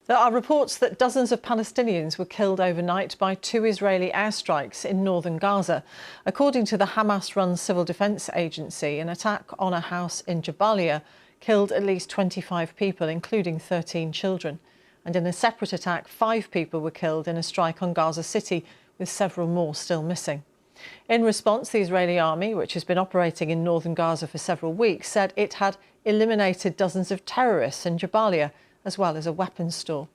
There are reports that dozens of Palestinians were killed overnight by 2 Israeli airstrikes in northern Gaza. According to the Hamas-run civil defence agency, an attack on a house in Jabalia killed at least 25 people, including 13 children. And in a separate attack, 5 people were killed in a strike on Gaza City, with several more still missing. In response, the Israeli army, which has been operating in northern Gaza for several weeks, said it had eliminated dozens of terrorists in Jabalia, as well as a weapons store.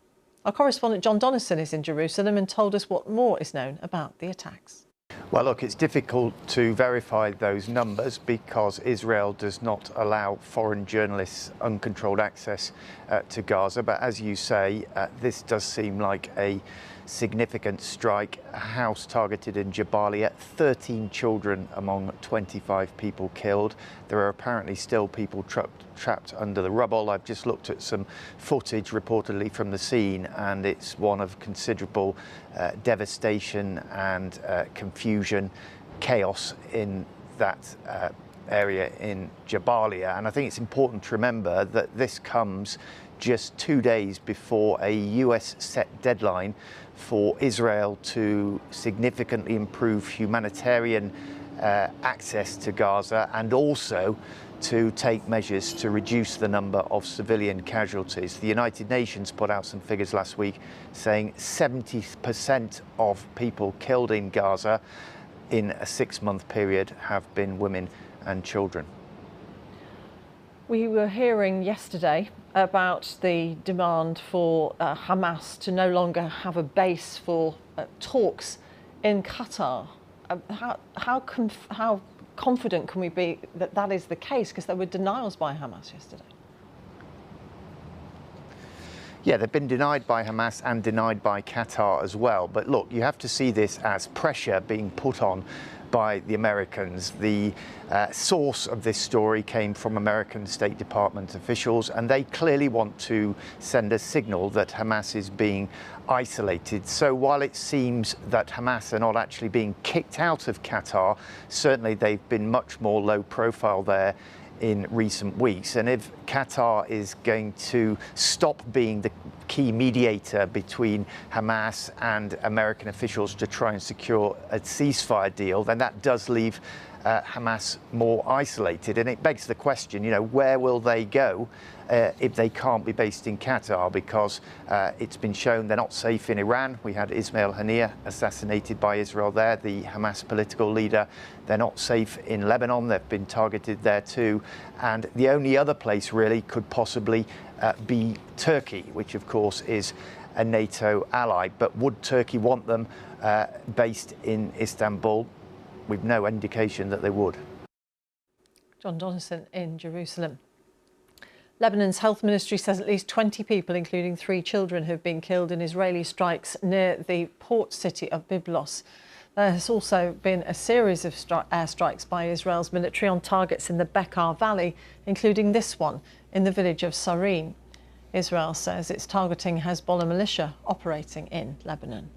Our correspondent John Donnison is in Jerusalem and told us what more is known about the attacks. Well, look, it's difficult to verify those numbers because Israel does not allow foreign journalists uncontrolled access to Gaza. But as you say, this does seem like a significant strike. A house targeted in Jabalia, 13 children among 25 people killed. There are apparently still people trapped under the rubble. I've just looked at some footage reportedly from the scene, and it's one of considerable devastation and confusion, chaos in that area in Jabalia. And I think it's important to remember that this comes just 2 days before a US set deadline for Israel to significantly improve humanitarian access to Gaza, and also to take measures to reduce the number of civilian casualties. The United Nations put out some figures last week saying 70% of people killed in Gaza in a 6-month period have been women and children. We were hearing yesterday about the demand for Hamas to no longer have a base for talks in Qatar. How confident can we be that that is the case? Because there were denials by Hamas yesterday. Yeah, they've been denied by Hamas and denied by Qatar as well. But look, you have to see this as pressure being put on by the Americans. The source of this story came from American State Department officials, and they clearly want to send a signal that Hamas is being isolated. So while it seems that Hamas are not actually being kicked out of Qatar, certainly they've been much more low profile there in recent weeks. And if Qatar is going to stop being the key mediator between Hamas and American officials to try and secure a ceasefire deal, then that does leave Hamas more isolated. And it begs the question, where will they go if they can't be based in Qatar? Because it's been shown they're not safe in Iran. We had Ismail Haniyeh assassinated by Israel there, the Hamas political leader. They're not safe in Lebanon. They've been targeted there too. And the only other place really could possibly be Turkey, which of course is a NATO ally. But would Turkey want them based in Istanbul? We've no indication that they would. John Donnison in Jerusalem. Lebanon's health ministry says at least 20 people, including 3 children, have been killed in Israeli strikes near the port city of Byblos. There has also been a series of airstrikes by Israel's military on targets in the Bekaa Valley, including this one in the village of Sarin. Israel says it's targeting Hezbollah militia operating in Lebanon.